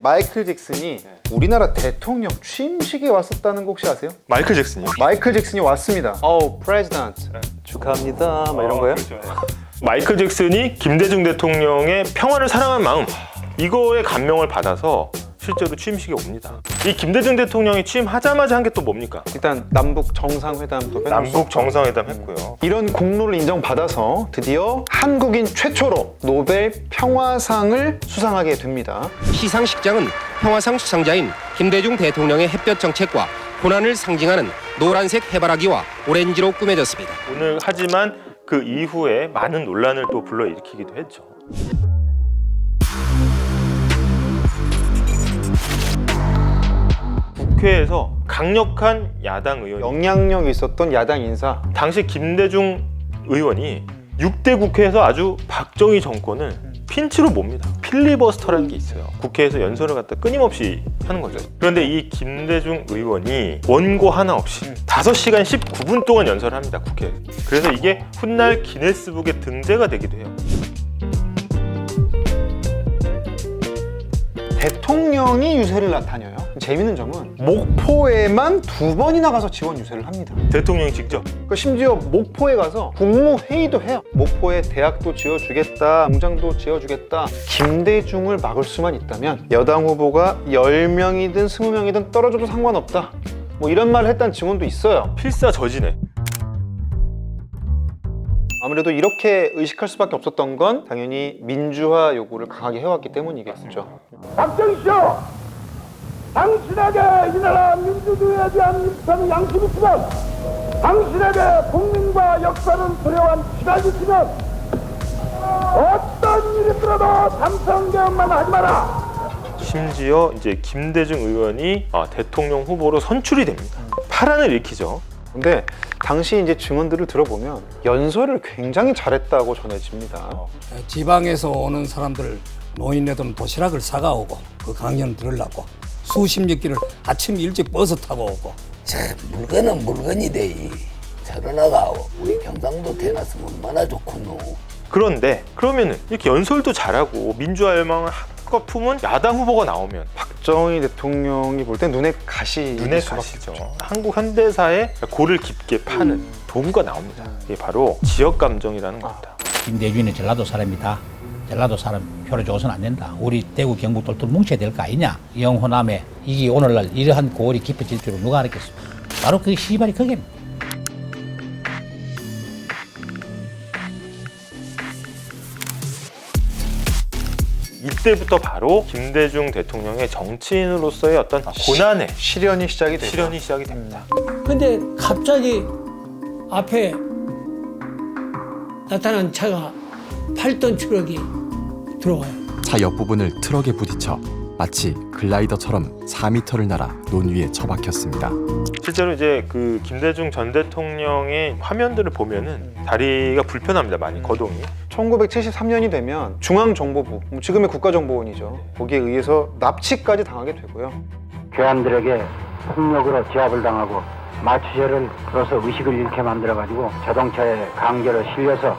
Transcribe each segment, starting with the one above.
마이클 잭슨이 우리나라 대통령 취임식에 왔었다는 거 혹시 아세요? 마이클 잭슨이요? 마이클 잭슨이 왔습니다. 프레지던트 축하합니다. 막 이런 거예요? 그렇죠. 마이클 잭슨이 김대중 대통령의 평화를 사랑한 마음, 이거에 감명을 받아서 실제로 취임식에 옵니다. 이 김대중 대통령이 취임하자마자 한 게 또 뭡니까? 일단 남북 정상회담도 남북 정상회담 했고요. 이런 공로를 인정받아서 드디어 한국인 최초로 노벨 평화상을 수상하게 됩니다. 시상식장은 평화상 수상자인 김대중 대통령의 햇볕 정책과 고난을 상징하는 노란색 해바라기와 오렌지로 꾸며졌습니다. 오늘 하지만 그 이후에 많은 논란을 또 불러일으키기도 했죠. 국회에서 강력한 야당 의원이, 영향력이 있었던 야당 인사, 당시 김대중 의원이 6대 국회에서 아주 박정희 정권을 핀치로 몹니다. 필리버스터라는 게 있어요. 국회에서 연설을 갖다 끊임없이 하는 거죠. 그런데 이 김대중 의원이 원고 하나 없이 5시간 19분 동안 연설을 합니다, 국회에. 그래서 이게 훗날 기네스북에 등재가 되기도 해요. 대통령이 유세를 나타내요. 재밌는 점은 목포에만 2번이나 가서 지원 유세를 합니다. 대통령이 직접. 심지어 목포에 가서 국무회의도 해요. 목포에 대학도 지어주겠다, 공장도 지어주겠다. 김대중을 막을 수만 있다면 여당 후보가 10명이든 20명이든 떨어져도 상관없다, 뭐 이런 말을 했다는 증언도 있어요. 필사저지네. 아무래도 이렇게 의식할 수밖에 없었던 건 당연히 민주화 요구를 강하게 해왔기 때문이겠죠. 박정희쇼! 당신에게 이 나라 민주주의에 대한 입사는 양심이 있으면, 당신에게 국민과 역사는 두려워한 시간이 있으면 어떤 일이 있더라도 삼성개혁만 하지 마라. 심지어 이제 김대중 의원이 대통령 후보로 선출이 됩니다. 파란을 일으키죠. 근데 당시 이제 증언들을 들어보면 연설을 굉장히 잘했다고 전해집니다. 지방에서 오는 사람들, 노인네들은 도시락을 사가오고 그 강연 들으려고 수십여 끼를 아침 일찍 버스 타고 오고. 참 물건은 물건이 돼. 저러나가 우리 경상도 태어났으면 얼마나 좋겠노. 그런데 그러면은 이렇게 연설도 잘하고 민주화 열망을 한껏 품은 야당 후보가 나오면 박정희 대통령이 볼 때 눈에 가시. 눈에 가시죠. 한국 현대사의 골을 깊게 파는 도구가 나옵니다. 이게 바로 지역 감정이라는 겁니다. 김대중은 전라도 사람이다. 전라도 사람 표를 줘서는 안 된다. 우리 대구 경북 똘똘 뭉쳐야 될 거 아니냐. 영호남에 이게 오늘날 이러한 골이 깊어질 줄은 누가 알았겠습니까? 바로 그 시발이 그게입니다. 이때부터 바로 김대중 대통령의 정치인으로서의 어떤 고난의 시련이 시작이 되죠. 시련이 시작이 됩니다. 근데 갑자기 앞에 나타난 차가 8톤 트럭이 들어와요. 차 옆부분을 트럭에 부딪혀 마치 글라이더처럼 4m를 날아 논 위에 처박혔습니다. 실제로 이제 그 김대중 전 대통령의 화면들을 보면은 다리가 불편합니다. 많이 거동이. 1973년이 되면 중앙정보부, 지금의 국가정보원이죠. 거기에 의해서 납치까지 당하게 되고요. 괴한들에게 폭력으로 제압을 당하고 마취제를 풀어서 의식을 잃게 만들어가지고 자동차에 강제로 실려서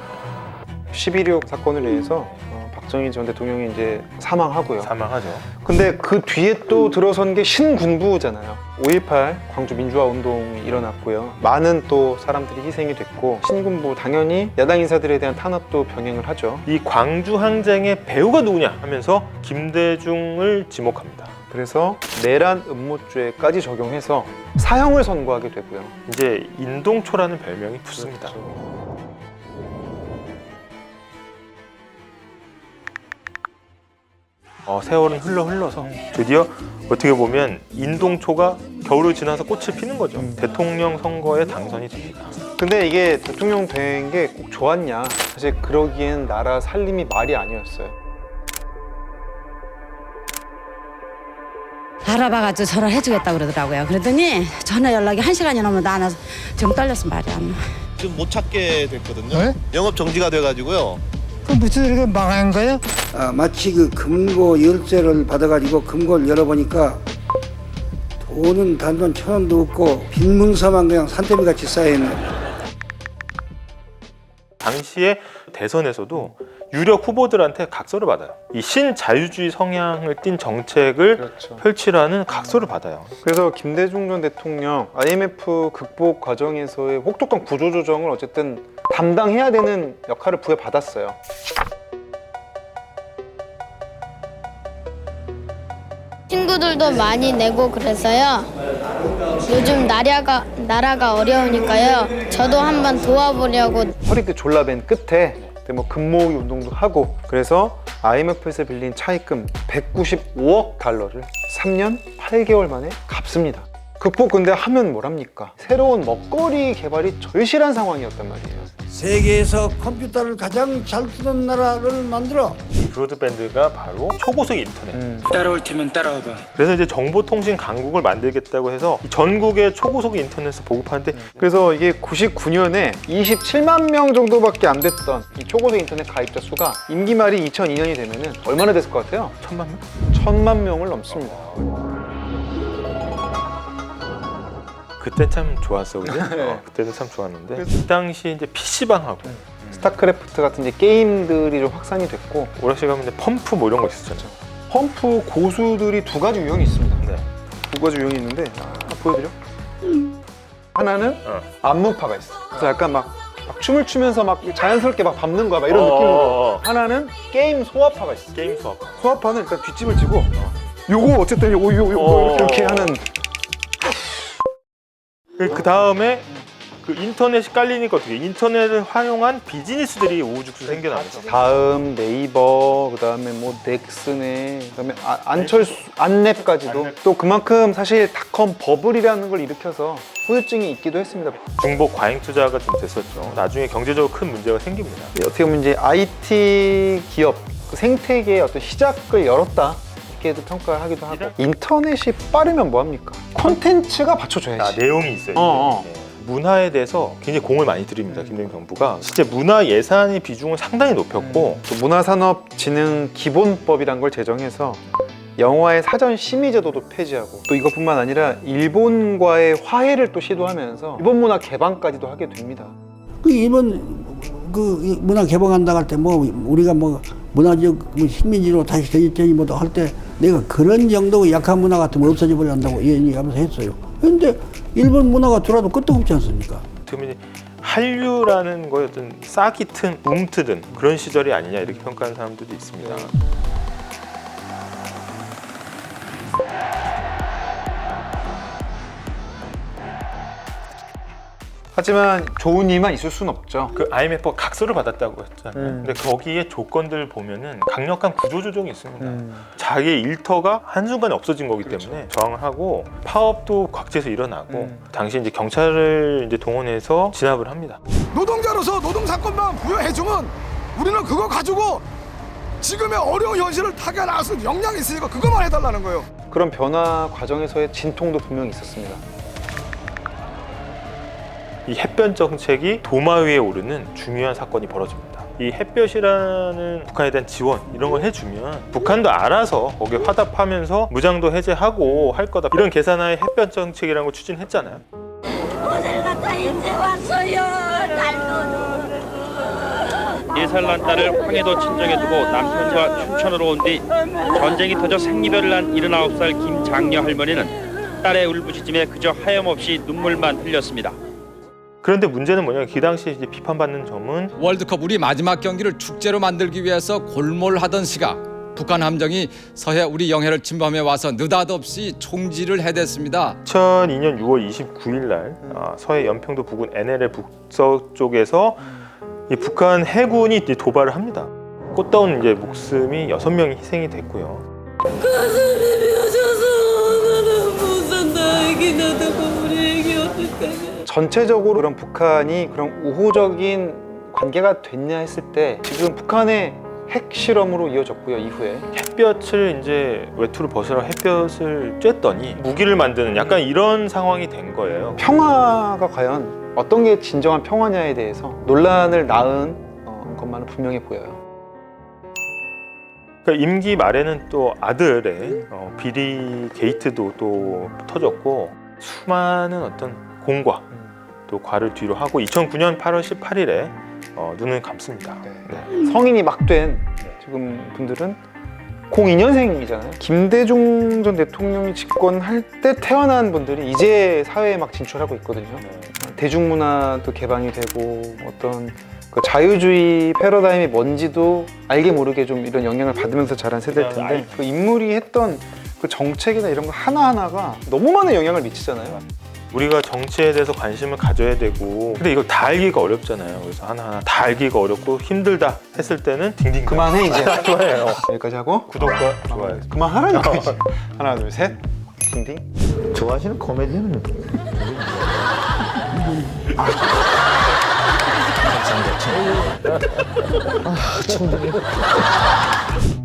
11.26 사건을 인해서 박정희 전 대통령이 이제 사망하고요. 사망하죠. 근데 그 뒤에 또 들어선 게 신군부잖아요. 5.18 광주 민주화 운동이 일어났고요. 많은 또 사람들이 희생이 됐고, 신군부 당연히 야당 인사들에 대한 탄압도 병행을 하죠. 이 광주 항쟁의 배우가 누구냐 하면서 김대중을 지목합니다. 그래서 내란 음모죄까지 적용해서 사형을 선고하게 되고요. 이제 인동초라는 별명이 붙습니다. 세월은 흘러서 드디어 어떻게 보면 인동초가 겨울을 지나서 꽃을 피는 거죠. 대통령 선거에 당선이 됩니다. 근데 이게 대통령 된 게 꼭 좋았냐? 사실 그러기엔 나라 살림이 말이 아니었어요. 알아봐가지고 전화해주겠다고 그러더라고요. 그러더니 전화 연락이 1시간이 넘어도 안 와서 좀 떨려서 말이 안 나와요. 지금 못 찾게 됐거든요. 영업 정지가 돼가지고요. 그럼 무슨 이렇게 망한 거예요? 마치 그 금고 열쇠를 받아가지고 금고를 열어보니까 돈은 단돈 1,000원도 없고 빈문서만 그냥 산더미같이 쌓여있네. 당시에 대선에서도 유력 후보들한테 각서를 받아요. 이 신자유주의 성향을 띤 정책을 그렇죠. 펼치라는 각서를 받아요. 그래서 김대중 전 대통령 IMF 극복 과정에서의 혹독한 구조조정을 어쨌든 담당해야 되는 역할을 부여받았어요. 친구들도 많이 내고 그래서요. 요즘 나라가 어려우니까요. 저도 한번 도와보려고. 허리띠 졸라맨 끝에 뭐 금모으기 운동도 하고 그래서 IMF에서 빌린 차입금 195억 달러를 3년 8개월 만에 갚습니다. 극복 근데 하면 뭐랍니까? 새로운 먹거리 개발이 절실한 상황이었단 말이에요. 세계에서 컴퓨터를 가장 잘 쓰는 나라를 만들어. 이 브로드밴드가 바로 초고속 인터넷. 따라올 테면 따라와봐. 그래서 이제 정보통신 강국을 만들겠다고 해서 전국의 초고속 인터넷을 보급하는데 그래서 이게 99년에 27만 명 정도밖에 안 됐던 이 초고속 인터넷 가입자 수가 임기 말이 2002년이 되면은 얼마나 됐을 것 같아요? 1000만 명? 1000만 명을 넘습니다. 그때 참 좋았어, 그지? 그때는 참 좋았는데 이 당시 이제 PC방하고 스타크래프트 같은 이제 게임들이 좀 확산이 됐고 오락실 가면 이제 펌프 뭐 이런 거 있었잖아요. 펌프 고수들이 두 가지 유형이 있습니다. 네. 두 가지 유형이 있는데 보여드려? 하나는 안무파가 있어. 그래서 약간 막 춤을 추면서 막 자연스럽게 막 밟는 거야, 막 이런 느낌으로. 하나는 게임 소화파가 있어. 게임 소화파. 소화파는 일단 뒷짐을 지고 요거 어쨌든 요거 이렇게 하는. 그 다음에 그 인터넷이 깔리니까 어떻게 인터넷을 활용한 비즈니스들이 우후죽순 생겨나면서 다음 네이버, 그다음에 뭐 넥스네, 그다음에 안철수, 안랩까지도 또 그만큼 사실 닷컴 버블이라는 걸 일으켜서 후유증이 있기도 했습니다. 중복 과잉 투자가 좀 됐었죠. 나중에 경제적으로 큰 문제가 생깁니다. 어떻게 보면 이제 IT 기업 그 생태계의 어떤 시작을 열었다. 이렇게도 평가를 하기도 하고 인터넷이 빠르면 뭐합니까? 콘텐츠가 받쳐줘야지. 내용이 있어요. 네. 문화에 대해서 굉장히 공을 많이 들입니다. 김대중 정부가 실제 문화 예산의 비중을 상당히 높였고 또 문화산업진흥기본법이란 걸 제정해서 영화의 사전 심의 제도도 폐지하고 또 이것뿐만 아니라 일본과의 화해를 또 시도하면서 일본 문화 개방까지도 하게 됩니다. 그 일본 그 문화 개방한다 할 때 뭐 우리가 뭐 문화적 식민지로 다시 되니 뭐도 할 때 내가 그런 정도 약한 문화 같으면 없어져 버려 한다고 얘기하면서 했어요. 그런데 일본 문화가 들어와도 끄떡없지 않습니까? 어떻게 한류라는 거에 어떤 싹이 튼 움트든 그런 시절이 아니냐 이렇게 평가하는 사람들도 있습니다. 하지만 좋은 일만 있을 수는 없죠. 그 IMF가 각서를 받았다고 했잖아요. 근데 거기에 조건들 보면은 강력한 구조조정이 있습니다. 자기의 일터가 한순간에 없어진 거기 때문에 저항을 하고 파업도 각지에서 일어나고 당시 이제 경찰을 이제 동원해서 진압을 합니다. 노동자로서 노동사건만 부여해주면 우리는 그거 가지고 지금의 어려운 현실을 타개나갈 수 있는 역량이 있으니까 그것만 해달라는 거예요. 그런 변화 과정에서의 진통도 분명히 있었습니다. 이 햇볕 정책이 도마 위에 오르는 중요한 사건이 벌어집니다. 이 햇볕이라는 북한에 대한 지원 이런 걸 해주면 북한도 알아서 거기에 화답하면서 무장도 해제하고 할 거다 이런 계산하에 햇볕 정책이라는 걸 추진했잖아요. 오늘 갔다 이제 왔어요. 예살 난 딸을 황해도 친정에 두고 남편과 춘천으로 온 뒤 전쟁이 터져 생리별을 난 79살 김장녀 할머니는 딸의 울부짖음에 그저 하염없이 눈물만 흘렸습니다. 그런데 문제는 뭐냐면 그 당시에 이제 비판받는 점은 월드컵 우리 마지막 경기를 축제로 만들기 위해서 골몰하던 시각 북한 함정이 서해 우리 영해를 침범해 와서 느닷없이 총질을 해댔습니다. 2002년 6월 29일 날 서해 연평도 부근 NLL 북서쪽에서 이 북한 해군이 도발을 합니다. 꽃다운 이제 목숨이 6명이 희생이 됐고요. 가슴이 펴져서 오늘은 못 산다. 애기 놔두고 우리 애기 어떡하냐. 전체적으로 그런 북한이 그런 우호적인 관계가 됐냐 했을 때 지금 북한의 핵 실험으로 이어졌고요. 이후에 햇볕을 이제 외투를 벗으라 햇볕을 쬐더니 무기를 만드는 약간 이런 상황이 된 거예요. 평화가 과연 어떤 게 진정한 평화냐에 대해서 논란을 낳은 것만은 분명해 보여요. 그러니까 임기 말에는 또 아들의 비리 게이트도 또 터졌고 수많은 어떤 공과 또 과를 뒤로 하고 2009년 8월 18일에 눈을 감습니다. 성인이 막 된 지금 분들은 02년생이잖아요. 김대중 전 대통령이 집권할 때 태어난 분들이 이제 사회에 막 진출하고 있거든요. 대중문화도 개방이 되고 어떤 그 자유주의 패러다임이 뭔지도 알게 모르게 좀 이런 영향을 받으면서 자란 세대일 텐데 그 인물이 했던 그 정책이나 이런 거 하나하나가 너무 많은 영향을 미치잖아요. 우리가 정치에 대해서 관심을 가져야 되고 근데 이걸 다 알기가 어렵잖아요. 그래서 하나하나 다 알기가 어렵고 힘들다 했을 때는 딩딩 그만해 이제. 좋아해요. 여기까지 하고 구독과 좋아요. 그만하라니까 이제. 하나 둘 셋. 딩딩. 좋아하시는 코미디는 참 좋죠.